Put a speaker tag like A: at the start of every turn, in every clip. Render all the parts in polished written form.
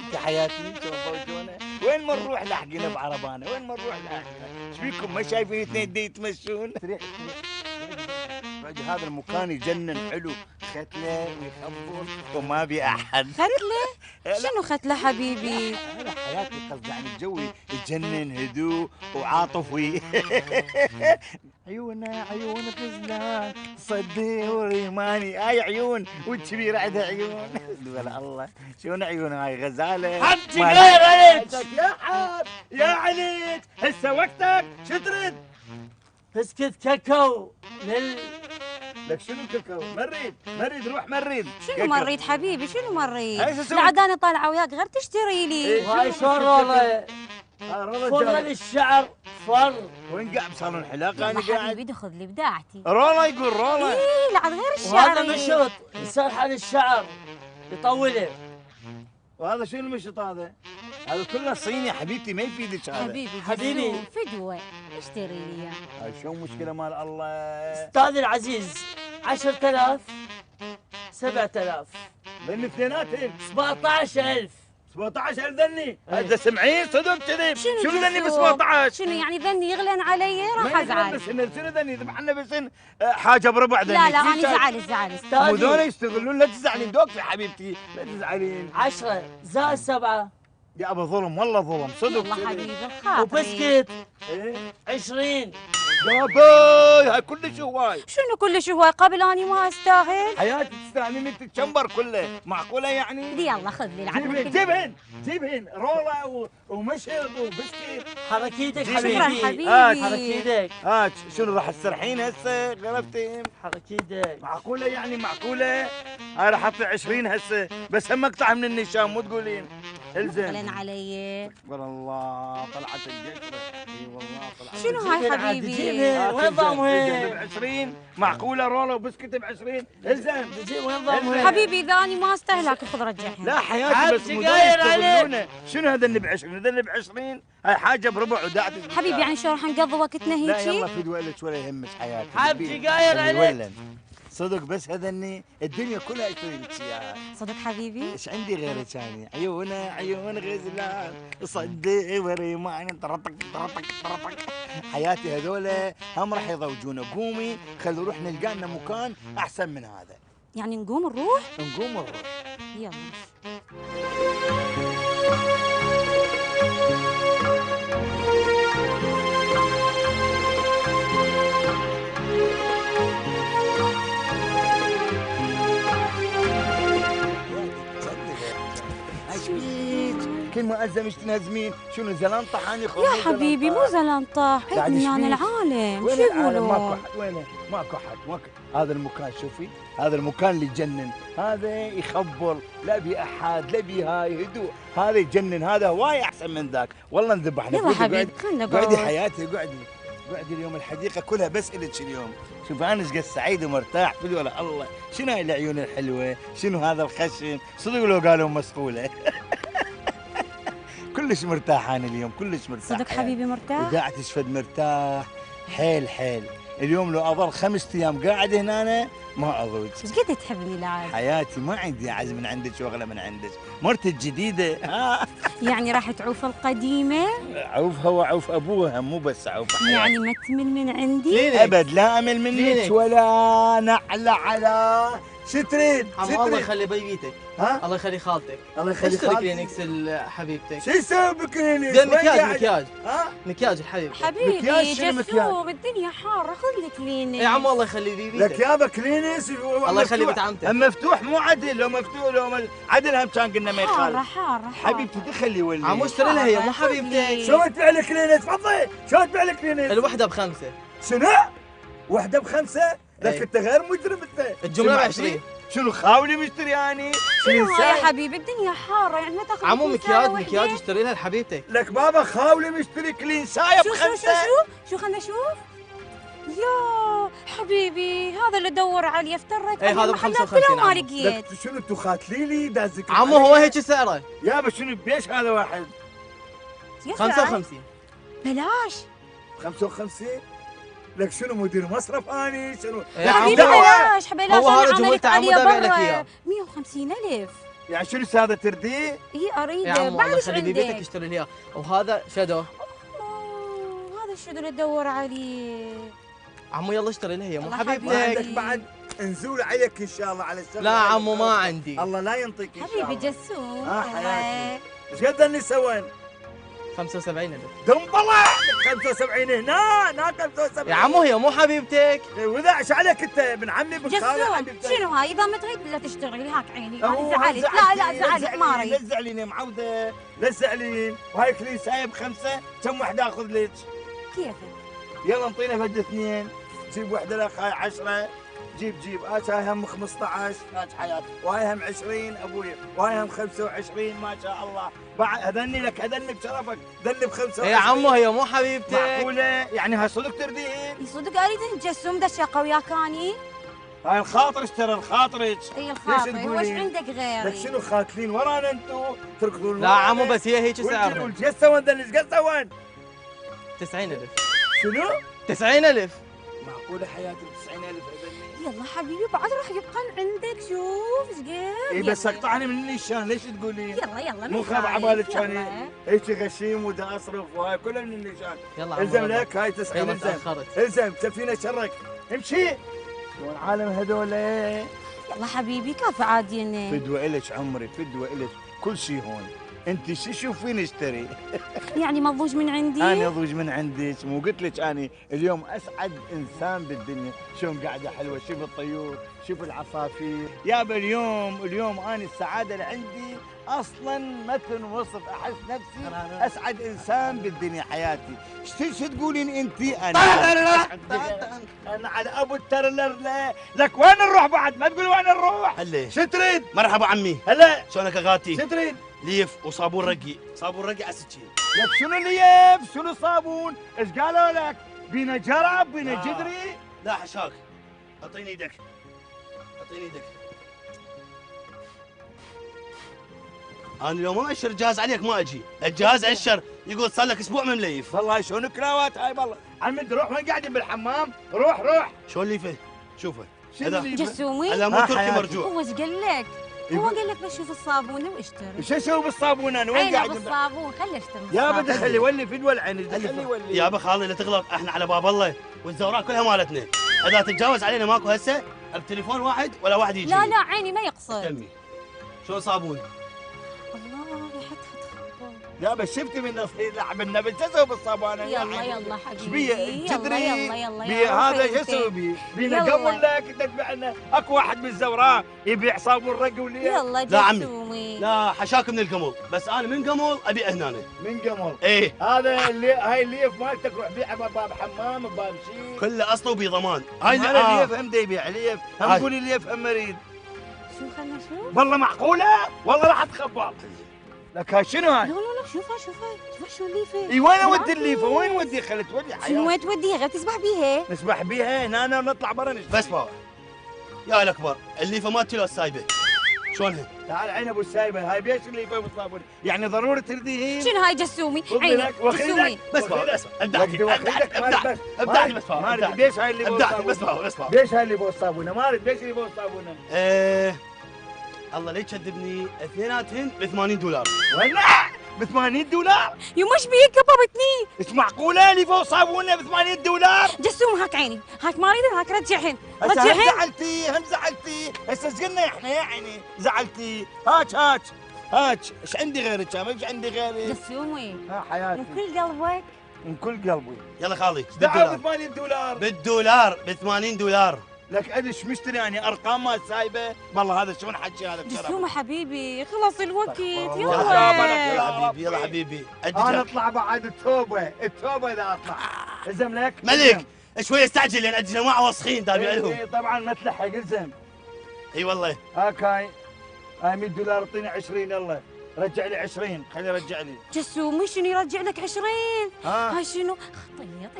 A: شفتي حياتي شلون فوجونا؟ وين ما نروح لاحقنا بعربانه، وين ما نروح لاحقنا، ايش بيكم ما شايفين اثنين دي يتمشون؟ استريح استريح. هذا المكان يجنن حلو، ختله ويخبر وما بي احد.
B: ختلة؟ شنو ختلة حبيبي؟
A: انا حياتي قصدي يعني الجو يجنن، هدوء وعاطفي. عيونها عيون غزلان صدي وريماني، هاي عيون والكبيرة عندها عيون. بلا الله شلون عيون هاي غزالة.
C: حمتي غير عليك
A: يا حب يا عليك هسه وقتك شو تريد؟
C: بسكت كاكاو
A: لك شنو كاكاو؟ مريد روح مريد.
B: شنو مريت حبيبي شنو مريت؟
A: هاي شو اسوي؟
B: لا عاد انا طالعة وياك غير تشتري لي.
C: وهاي شلون روله فرغ الشعر فر.
A: وين قاعد بصالون حلاقة انا
B: يلا
A: قاعد؟
B: حبيبي خذ لي بداعتي.
A: رولا يقول رولا.
B: ايه لا عاد غير الشعر.
C: وهذا مشط يسرحن الشعر يطوله.
A: وهذا شنو المشط هذا؟ هذا كله صيني حبيبتي ما يفيدك هذا.
B: حبيبي
C: حبيبي.
B: فدوة اشتري لي اياه.
A: هاي شو مشكلة مال الله؟
C: استاذ العزيز 10,000 7,000
A: ذني اثنيناتهم
C: 17,000.
A: 17,000 ذني. هذا سمعين صدق كذب. شنو ذني ب
B: بالسوق؟
A: 17؟
B: شنو يعني ذني يغلن علي راح ازعل.
A: بسن شنو ذني ذبحنا بسن حاجة بربع ذني.
B: لا لا انا زعلت.
A: مو ذولا
C: استاذي
A: يستغلون. لا تزعلين دوك يا حبيبتي لا تزعلين.
C: 10 زائد 7
A: يا ابو ظلم والله ظلم صدق.
B: والله حبيبي خاطري.
C: وبسكت
A: ايه
C: 20.
A: يا باي هاي كلش هواي.
B: شنو كلش هواي قبل اني ما استاهل.
A: حياتي تستاهلين انك تتشمبر كله معقولة يعني؟
B: يلا خذ لي العقل.
A: جيبهن رولا ومشهد وبسكيت.
C: حرك ايدك
B: شكرا
C: حبيبي.
B: حبيبي.
C: حرك ايدك.
A: هات شنو راح تسرحين هسه غلبتين؟
C: حرك ايدك.
A: معقولة يعني معقولة؟ هاي راح اطلع 20 هسه بس هم اقطع من النشام مو تقولين. الزم.
B: يغلن علي.
A: والله طلعت الجشرة. اي والله طلعت.
B: شنو هاي
C: عاد
B: حبيبي؟
C: تجيبها. وين ضامها؟
A: ب 20 معقولة رولا وبسكت ب 20 الزم.
C: تجيب وين ضامها؟
B: حبيبي اذا اني ما استهلك خذ رجعها.
A: لا حياتي
C: عاد
A: بس مو
C: سجاير
A: يستغلونه. شنو هذا اللي ب 20؟ هذا اللي ب 20 هاي حاجة بربع وداعت.
B: حبيبي يعني شو راح نقضي وقتنا
A: لا يلا
B: هيجي؟
A: فدوى لك ولا يهمك حياتي.
C: حاب سجاير عليك.
A: ولن. صدق بس هذني الدنيا كلها اشتري لك اياها.
B: صدق حبيبي؟
A: ايش عندي غيرك يعني؟ عيونه عيون غزلان صدق وريمان طرطق طرطق طرطق. حياتي هذولا هم راح يضوجونا. قومي خلي نروح نلقى لنا مكان احسن من هذا.
B: يعني نقوم نروح؟
A: نقوم ونروح.
B: يلا.
A: كل ما أزمش تنهزمين. شنو زلان طحاني خروج؟
B: يا حبيبي مو زلنطة حيد
A: قاعد
B: بنيان
A: يشبيك.
B: العالم
A: وين
B: شو
A: العالم؟ ماكو
B: يقولون؟
A: احد. وينه؟ ماكو احد. هذا المكان شوفي هذا المكان اللي يجنن. هذا يخبر لا بي احد لا بي هاي هدوء. هذا يجنن. هذا هواي احسن من ذاك. والله نذبحنا.
B: يلا حبيبي خلنا
A: قعدي
B: نقعد.
A: حياتي قعدي. قعدي اليوم الحديقه كلها بس الك اليوم. شوف انا ايش قد سعيد ومرتاح في ولا الله. شنو هاي العيون الحلوه؟ شنو هذا الخشم؟ صدق لو قالوا مسؤوله. كلش مرتاح انا اليوم كلش مرتاح.
B: صدق حبيبي مرتاح؟
A: قاعد تشفد مرتاح حيل حيل. اليوم لو اظل 5 ايام قاعد هنا أنا ما اضوج.
B: ايش قد تحبني لعاد؟
A: حياتي ما عندي عز من عندك وغلا من عندك. مرتي الجديده ها.
B: يعني راح تعوف القديمة؟
A: عوفها وعوف ابوها مو بس عوف حياتي.
B: يعني ما تمل من عندي؟
A: ابد لا امل منك
C: كلينكس.
A: ولا نعلى على. شو تريد؟
C: الله يخلي بيبيتك.
A: ها؟
C: الله يخلي خالتك.
A: الله يخلي
C: اشتري
A: خالتي.
C: كلينكس لحبيبتك.
A: شو يسوي بكلينكس؟
C: ده
A: وين
C: مكياج
A: قاعد؟
C: مكياج
A: ها؟
C: مكياج لحبيبتك.
B: حبيبي
A: مكياج شنو مكياج؟
B: جسور الدنيا حارة خذ لك كلينكس.
C: يا عم الله يخلي
A: لك
C: بيبيتك.
A: يابا كلينكس.
C: الله يخلي بنت عمتك.
A: اما مفتوح مو عدل. لو مفتوح لو عدل هم كان قلنا ما يخالف.
B: حارة
A: حبيبتي تخلي ولا
C: عم اشتري لها هي مو حبيبتك.
A: شو تبيع لك كلينكس؟ تفضلي شو تبيع لك كلينكس؟
C: الوحدة ب5.
A: شنو؟ وحده ب5؟ لك
C: إيه.
A: انت غير مجرم انت.
C: الجملة
A: سمعتي؟
C: ب20.
A: شنو خاولي مشتري يعني؟
B: شنو
A: إنسان؟
B: يا حبيبي الدنيا حارة يعني ما تاخذ
C: عمو
B: لك ساعة
C: مكياج
B: واحدة؟
C: اشتري لها لحبيبتك.
A: لك بابا خاولي مشتري كلينسايه
B: شو
A: ب5.
B: شو خلنا نشوف. يا حبيبي هذا اللي ادور عليه افتريت
C: إيه،
B: عليه
C: هذا ب
B: المحلات
C: 55
B: كلها ما
C: عمو.
B: لقيت.
A: لك شنو انتو خاتلي لي دازك.
C: عمو هو هيك سعره
A: يابا شنو بيش هذا واحد؟
B: يا
C: 55.
B: بلاش
A: 55. لك شنو مدير مصرف اني شنو؟
C: يا عمو
B: حبيبي بلاش
C: هو هذا
B: انا
C: جمهور
B: عملت
C: تعمد
B: عليه
C: أبيع لك
B: برا
C: إياه.
B: 150,000.
A: يعني شنو هذا ترديه؟
B: اي
C: يا
B: اريده
C: عمو
B: بعد
C: الله
B: ايش
C: خلي بيبيتك
B: عندك؟
C: يشتري لي اياه. وهذا شادو.
B: هذا شو اللي ادور عليه؟
C: عمو يلا اشتري لي هي مو
B: الله
A: ما
C: حبيبتك.
A: عندك بعد نزول عليك ان شاء الله على الشغل.
C: لا عمو ما عندي.
A: الله لا ينطيك ان شاء الله.
B: حبيبي جسوم
A: حياتي. ايش قد اللي سوين؟
C: 75,000.
A: دنبلة 75 هنا 75.
C: يا عمو هي مو حبيبتك.
A: واذا ايش عليك انت ابن عمي ابن خالي
B: جسوم
A: حبيبتي؟
B: شنو هاي؟ اذا ما تريد لا تشتغلي هاك عيني
A: هو
B: انا زعلت. لا زعلت ما
A: لا
B: اريد.
A: تزعلين يا معوده لا تزعلين. وهاي كليسه بخمسه كم وحده اخذ لك؟
B: كيفك؟
A: يلا انطينا فد اثنين. جيب وحده لك هاي 10. جيب هاي هم 15 هاي حياتي. وهاي هم 20 ابوي. وهاي هم 25 ما شاء الله. بعد هذني لك هذني بشرفك ذني ب 25.
C: يا عمو هي مو حبيبتك.
A: معقوله يعني هاي صدق تردين؟
B: يصدق اريد جسوم دشقه وياك اني؟
A: هاي الخاطرك ترى الخاطرك.
B: اي الخاطر
A: تقولين؟
B: وش عندك
A: لك
B: غيري؟
A: شنو خاكلين ورانا انتم تركضون
C: لا عمو بس هي هيك سعرها.
A: والجس سوين ذا الجس سوين
C: 90,000.
A: شنو؟
C: 90,000.
A: معقوله حياتي 90,000 هذني؟
B: يلا حبيبي بعد راح يبقى عندك شوف ايش قد.
A: اي بس اقطعني من النيشان ليش تقولين؟
B: يلا
A: مو خاف عبالك كان هيك غشيم ودا اصرف وهاي كلها من النيشان.
C: يلا عمو
A: الزم
C: يلا.
A: لك هاي 90
C: يلا
A: الزم
C: تأخرت.
A: الزم تكفينا شرك امشي. شلون عالم هذول؟
B: يلا حبيبي كافي عاديين.
A: فدوة الك عمري فدوة الك كل شيء هون. انت شو شوفين اشتري؟
B: يعني مضوج من عندي؟
A: انا ضوج من عندك مو قلت لك اني اليوم اسعد انسان بالدنيا. شلون قاعده حلوه شوف الطيور شوف العصافير يابا. اليوم انا السعاده اللي عندي اصلا ما تنوصف. احس نفسي اسعد انسان بالدنيا حياتي. شو تقولين انت؟ انا على ابو الترلر. لك وين نروح بعد؟ ما تقول وين نروح؟
D: هلي
A: شو تريد؟
D: مرحبا عمي.
A: هلا
D: شلونك اغاتي؟
A: شو تريد؟
D: ليف وصابون رقي. صابون رقي على السكين.
A: لك شنو ليف شنو صابون؟ ايش قالوا لك؟ بينا جرب بينا جدري؟
D: لا حشاك. اعطيني ايدك. اعطيني ايدك. انا اليوم ما اشر الجهاز عليك ما اجي. الجهاز اشر يقول صار لك اسبوع من مليف.
A: والله شلون كراوات هاي والله. عمد روح وين قاعدين بالحمام؟ روح.
D: شلون ليفه؟ شوفه.
A: شنو
D: هذا-
A: اللي
B: جسومي؟
D: هذا مو تركي
A: حياتي.
D: مرجوع.
B: هو ايش قال لك؟ هو
A: يقول-
B: قال لك بشوف الصابونه واشتري.
A: شو اسوي بالصابون انا؟ وين
B: عينه
A: قاعد؟
B: بالصابون خليه يشتري
A: يا
B: بالصابون.
A: بدي خلي ولي فدوى العين خلي ولي.
D: يا ابا خالي لا تغلط احنا على باب الله والزوراء كلها مالتنا. اذا تتجاوز علينا ماكو هسه بتليفون واحد ولا واحد يجي.
B: لا عيني ما يقصد.
D: تمي. شلون صابون؟
B: الله ريحتها تخبل.
A: يا بس شفتي من نصير لعب النبي شو اسوي بالصابون؟
B: يلا حبيبي.
A: ايش بيه؟ جدري
B: يلا
A: بيه هذا شو
B: وفيتك.
A: اسوي بيه؟ بينا
B: يلا.
A: قبل لك تتبع لنا اكو واحد من الزوراء يبيع صابون رقي وليه؟
B: يلا
D: لا عمي.
B: جسومي.
D: لا حشاك من القمل بس انا من قمل ابي هنا.
A: من قمر.
D: ايه
A: هذا اللي هاي الليف مالتك روح بيعها بباب حمام بباب شيء.
D: كله اصله بضمان. هاي
A: هاي
D: اللي
A: الليف هم دا يبيع ليف هم
D: هاي.
A: قولي ليف هم اريد.
B: شو خلنا شوف؟
A: والله معقوله؟ والله راح اتخبط. لك هاي شنو هاي؟
B: لا شوفها شو الليفه.
A: اي وين اودي الليفه؟ وين ودي خلي تودي
B: شنو
A: حياتي؟
B: وين توديها؟ غير تسبح بيها.
A: نسبح بيها هنا ونطلع برا نشتري.
D: بس باور. يا الاكبر الليفه ما تلو السايبه. شلونها؟
A: تعال عين ابو السايبه هاي بيش الليفه بالصابون يعني ضروري ترديهين.
B: شنو هاي جسومي؟
A: خذ
B: عيني
A: لك وخذ
B: جسومي.
A: لك.
D: بس باور بس ابدعتي ابدعتي بس باور.
A: ما اريد ليش هاي اللي
D: ابدعتي بس باور بس باور.
A: ليش هاي اللي بو الصابونه؟ ما اريد ليش اللي بو الصابونه؟
D: الله لا تكذبني اثنيناتهن ب $80.
A: وين؟ ب $80؟
B: يمش بيك كببتني.
A: ايش معقوله اللي فوق صابونه ب $80؟
B: جسوم هاك عيني هاك ما اريد هاك رجعهن
A: هسه هم
B: رجعهن.
A: زعلتي هسه ايش قلنا احنا يا عيني زعلتي. هاك ايش عندي غيرك؟ ما ايش عندي غيرك؟
B: جسومي
A: ها حياتي
B: من كل قلبك.
A: من كل قلبي.
D: يلا خالي
A: دعوا
D: بالدولار.
A: ب $80.
D: بالدولار ب $80.
A: لك ادش مشتري يعني ارقام ما سايبه. والله هذا شلون حكي هذا بشرف.
B: جسوم حبيبي خلص الوقت
A: الله.
B: يلا.
D: يلا حبيبي يلا حبيبي
A: انا اطلع بعد التوبه اذا اطلع. الزم لك
D: ملك شوي استعجل لان عندي جماعه وسخين دابي
A: إيه،
D: لهم.
A: إيه، طبعا ما تلحق الزم.
D: اي والله.
A: هاك هاي $100 اعطيني 20 يلا رجع لي 20 خليه يرجع لي.
B: جسومي شنو يرجع لك 20؟
A: ها
B: هاي شنو؟ طية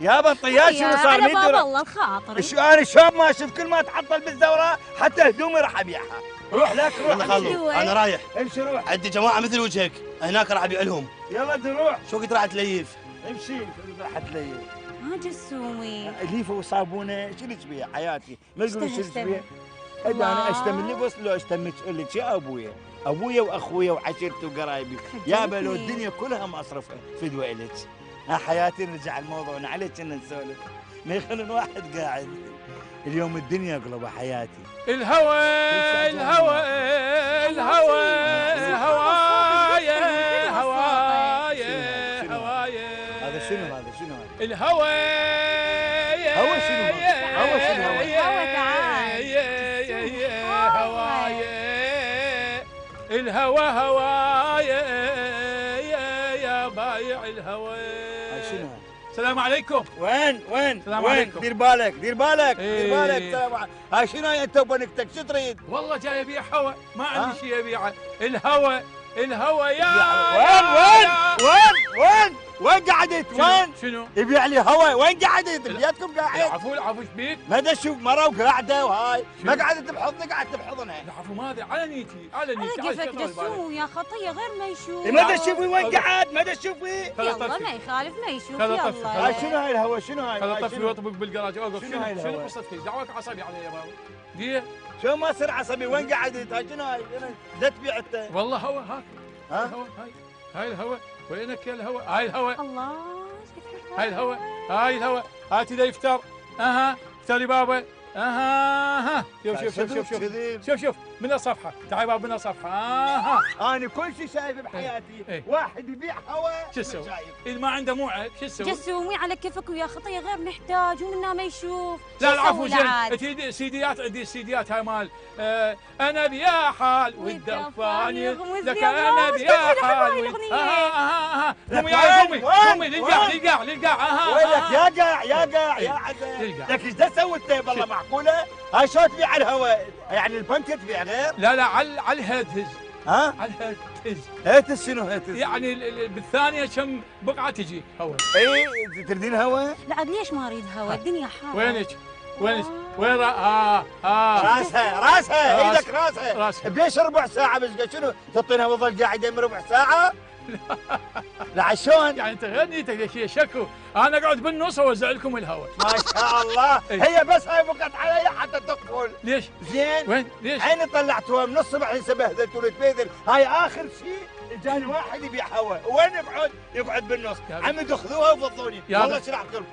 A: يابا الطيار شنو صار
B: على باب
A: $100؟
B: الله الخاطر.
A: شو انا شلون ما اشوف كل ما اتحطل بالزوراء حتى هدومي راح ابيعها. روح لك
D: يلا
A: روح
D: خالو انا رايح.
A: امشي روح
D: عندي جماعه مثل وجهك هناك راح ابيع لهم.
A: يلا انت روح
D: شو قلت راح تليف؟
A: امشي راح تليل.
B: ها جسومي
A: ليفه وصابونه شنو تبيع حياتي؟ ما تقولي شنو
B: اشتري.
A: تبيع؟ انا اشتم لي بس لو اشتم لك يا ابويا، ابويا واخويا وعشيرتي وقرايبي، يابا لو الدنيا كلها مصرفها فدوى الك. حياتي نرجع الموضوع عليك كنا نسولف، ما يخلون واحد قاعد. اليوم الدنيا قلبها حياتي.
E: الهوى الهوى الهوى هوايا هوايا هوايا.
A: هذا شنو هذا شنو هذا؟
E: الهوى
A: هوى شنو هذا؟ هوى شنو هوى؟
B: الهوى تعال.
E: هوايا الهوى هوايا يا بايع الهوى.
A: شنو هذا؟
E: السلام عليكم.
A: وين
E: السلام
A: وين؟
E: عليكم.
A: دير بالك دير بالك
E: إيه.
A: دير بالك. السلام عليكم. هاي شنو هاي انت وبنكتك شو تريد؟
E: والله جاي ابيع هوا، ما عندي شيء ابيعه. الهوى الهوى يا
A: وين قعدت؟ وين؟
E: شنو؟
A: يبيع لي هوا، وين قعدت؟ بيتكم قاعد؟
E: العفو العفو ايش بيك؟
A: ما ادري اشوف مره وقاعده وهاي، ما قعدت بحضني قعدت بحضنها.
E: العفو ما ادري على نيتي على
B: على
E: نيتي.
B: كيفك جسوم يا خطيه غير ما يشوف.
A: ما ادري اشوفي وين قعد، ما ادري اشوفي.
B: يلا ما يخالف ما يشوف.
E: خذ طفي.
B: يلا
A: هاي شنو هاي الهوا؟ شنو هاي؟
E: خذ
A: هاي
E: طفي
A: شنو؟
E: واطبق بالجراج. اوقف.
A: شنو هاي
E: شنو
A: الهوا؟
E: قصتك؟ دعوك عصبي علي يا بابا. دي
A: شو ما صير عصبي؟ وين قعدت؟ هاي شنو هاي؟ لا تبيع انت.
E: والله هوا هاك.
A: ها؟
E: الهوا هاي الهوا. وينك يا الهوا؟ هاي الهوا.
B: الله.
E: هاي الهوا. هاي الهوا. هاتي ذا يفتر. اها افتري بابا. اها شوف شوف شوف شوف
A: كذب.
E: شوف شوف من الصفحه. تعال بابا من الصفحه. اها
A: انا كل شيء شايفه بحياتي.
E: إيه.
A: واحد يبيع هوا
E: شو
A: مش
E: تسوي؟
A: شايف.
E: اللي ما عنده موعد شو تسوي؟
B: جسومي على كيفك ويا خطيه غير نحتاج ومنا ما يشوف.
E: لا
B: شو
E: العفو
B: أسوي لعاد؟
E: زين سيديات عندي السيديات هاي مال انا بيا حال والدفان
B: يغمز
E: لك
B: يا
E: انا
B: باش.
E: بيا
B: كيف
E: حال
B: هاي الأغنية؟
E: اها قومي
A: وين؟
E: يا قومي
A: وين؟
E: قومي للقاع اها
A: وينك يا قاع يا قاع يا
E: إيه.
A: عدل.
E: للقاع.
A: لك ايش دا سويت والله
E: شوف.
A: معقوله؟ هاي شو تبيع الهواء؟ يعني البنك تبيع غير؟
E: لا على الهدز
A: ها؟
E: على الهدز
A: هيتس شنو هيتس؟
E: يعني بالثانيه كم بقعه تجي هوا.
A: اي تردين هواء؟
B: لا عاد ليش ما اريد هوا؟ الدنيا حاره.
E: وينك؟ وين
A: راسها
E: راس.
A: ايدك راسها
E: راسها.
A: بديش ربع ساعة بس شنو تعطينها وظل قاعدة من ربع ساعة؟ لا شلون؟
E: يعني انت غير نيتك شيء شكو. انا اقعد بالنص اوزع لكم الهواء.
A: ما شاء الله
E: إيه.
A: هي بس هاي بقت علي حتى تقفل.
E: ليش؟
A: زين
E: وين؟ ليش؟
A: عيني طلعتوها من الصبح لسه بهذلت ونتبهذل. هاي اخر شيء اجاني واحد يبيع هواء، وين يقعد بالنص.
E: يا
A: عمد اخذوها وفضوني
E: يا
A: والله شرحت قلبي.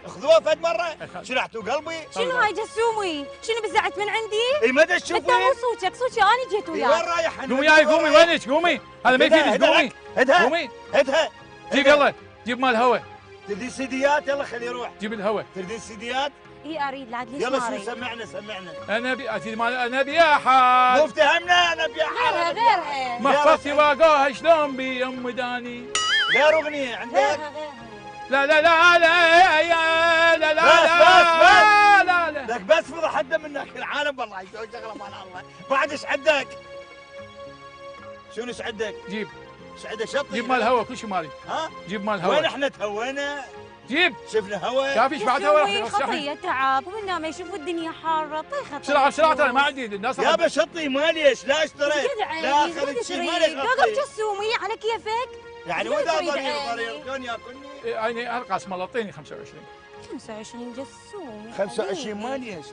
A: اخذوها فد مره شرحتوا قلبي.
B: شنو هاي جسومي؟ شنو بزعت من عندي؟
A: اي ما ادري
B: انت مو
A: تشوفين.
B: صوتك انا جيت
A: وين
B: وياك.
A: رايح؟
E: قومي ياي قومي وينك قومي. هذا ما يفيدك قومي.
A: هدها
E: قومي
A: هدها
E: جيب يلا جيب مال هوا.
A: تردين سيديات؟ يلا خليه يروح.
E: جيب الهوا.
A: تردين سيديات؟
B: اي اريد لا عاد ليش
A: يلا
B: ما
A: شو
B: اريد؟
A: سمعنا.
E: انا اتي مال انا بيا حال.
A: مو افتهمنا انا بيا
B: غيرها
A: حالة.
B: غيرها
E: محفظتي واقاها شلون بيم داني.
A: غير اغنية عندك؟
B: غيرها غيرها.
E: لا لا لا لا يا لا لا
A: بس
E: لا لا
A: لك بس فضح حدا منك العالم والله يسوي شغله مال الله. بعد ايش عندك؟ شنو ايش عندك؟
E: جيب
A: ايش عندك شطي؟
E: جيب مال هوا كل شيء مالي.
A: ها؟
E: جيب مال
A: وين
E: هوا.
A: احنا تهوينا؟
E: جيب
A: شفنا هوا.
E: شاف ايش بعد هوا.
B: جسومي خطيه تعب ومنا ما يشوف الدنيا حاره. طيخه
E: بسرعه انا ما عندي الناس.
A: يابا شطي ماليش لا اشتريت. لا
B: لا
A: اخذت شيء
B: تريد.
A: ماليش
B: وقف
A: أعطيه.
B: جسومي على كيفك.
A: يعني
B: ما
A: وذا
B: تريد
A: ضرير
B: عيني.
A: شلون ياكلني؟
E: عيني ارقص مال اعطيني 25.
B: 25 جسوم.
A: 25 ماليش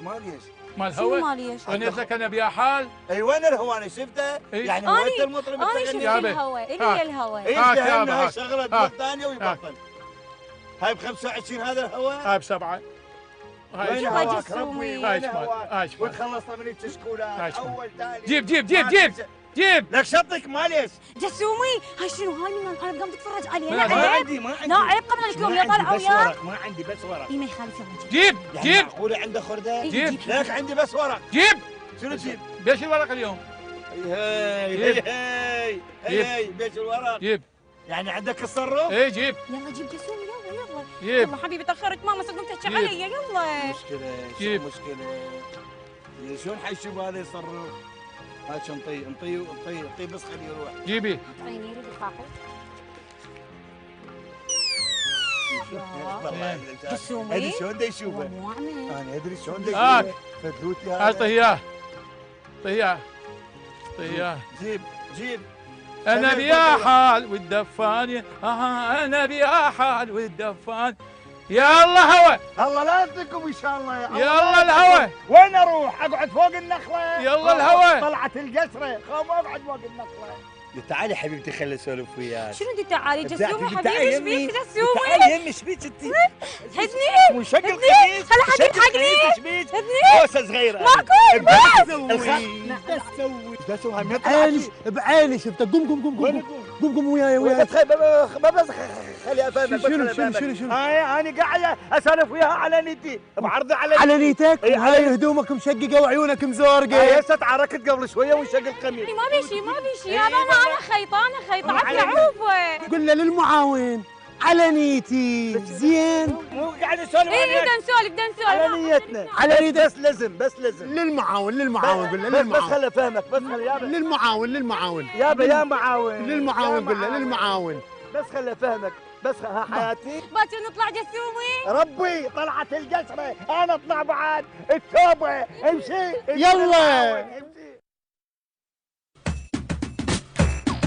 E: مال
B: شنو
E: هوا.
B: ماليش؟
E: غنيت لك انا بيا حال.
A: اي وين الهوا انا شفته؟
E: إيه.
A: يعني
B: أنا-
A: هو انت المطرب
B: انا
A: التغني.
B: شفت
E: يا بي.
B: الهواء اللي
E: هاك.
B: هي الهواء.
A: ايش
E: هاك يا
A: فهمنا هاي
E: هاك.
A: شغله
E: هاك.
A: تقول ثانيه ويبطل. هاي ب 25 هذا الهواء.
E: هاي بسبعه.
A: وين
E: هاي
B: هواء
A: هواك
B: جسومي.
A: ربي؟
E: هاي
A: وين
E: شمال.
A: هواك؟
E: هاي شمال.
A: وتخلصنا من
E: هاي
A: التشكولات
E: شمال.
A: اول ثاني.
E: جيب
A: لك شطك ماليش.
B: جسومي هاي شنو هاي من العالم قام تتفرج عليها.
E: لا،
B: لا
A: ما
B: عيب.
A: عندي ما عندي.
B: لا عيب قبل اليوم لا طلعوا
A: بس
B: وياك.
A: ورق ما عندي بس ورق.
B: اي ما يخالف يلا جيب.
E: جيب
A: يعني
E: جيب
A: معقوله عنده خرده؟
B: إي،
E: جيب.
A: لك عندي بس ورق.
E: جيب.
A: شنو تجيب؟
E: بيش الورق اليوم.
A: هي هي بيش الورق.
E: جيب.
A: يعني عندك تصرف؟
E: ايه جيب.
B: يلا جيب جسومي يلا
E: جيب.
B: يلا حبيبي تاخرت ماما صدق تحكي
E: جيب.
B: علي يلا.
A: مشكله
E: جيب.
A: شو مشكله؟ شلون حيشوف هذا يصرف؟ هاي شو انطيه بس خليه يروح.
E: جيبي.
B: عيني يريد يخاف.
A: والله
B: جسومي.
A: ادري شلون دا يشوفه.
B: مو عمل.
A: انا ادري شلون دا
E: هاك.
A: يشوفه. فدلوتي
E: اعطيه اياه. اعطيه اياه.
A: جيب
E: انا بيا حال والدفان انا بيا حال والدفان يلا هوا.
A: الله لا يعطيكم ان شاء الله.
E: يلا الهوا.
A: وين اروح؟ اقعد فوق النخله؟
E: يلا الهوا.
A: طلعت القصره، خاف اقعد فوق النخله. تعالي حبيبتي خلي اسولف وياك.
B: شنو انت تعالي جسومي
A: تعالي
B: حبيبي ايش
A: يمي.
B: بيك جسومي؟
A: تعالي يمي ايش بيك انت؟
B: هدني
A: وشق
B: هدني.
A: القميص.
B: خلي حد
A: شق
B: يلحقني.
A: القميص، ايش بيك؟
B: هدني.
A: بوسه صغيره.
B: ماكو
A: ايش تسوي؟ ايش تسوي؟ ايش تسوي؟
C: بعيني بعيني شفته. قم قم وياي وياي.
A: ما بس خلي افهمك.
C: شنو
A: انا قاعد اسولف وياها على ندي بعرض
C: على نيتك.
A: إيه،
C: وهاي هدومك مشققه وعيونك
A: هي
C: مزورقه.
A: هسه تعاركت قبل شويه وانشق القميص.
B: ما بيشي ما بيشي انا خيطانه عفوه.
C: قل له للمعاون على نيتي زين.
A: مو قاعد نسولف
B: ايه بدنا نسولف
A: على نيتنا.
C: على نيتك.
A: بس لازم
C: للمعاون قل له
A: بس
C: للمعاون.
A: خل افهمك. بس خل يابا
C: للمعاون
A: يابا يا معاون.
C: للمعاون قل له للمعاون.
A: بس خل افهمك. بس ها حياتي
B: باكر نطلع جسومي.
A: ربي طلعت القصره انا اطلع بعد التوبه. امشي
C: يلا.
A: امشي.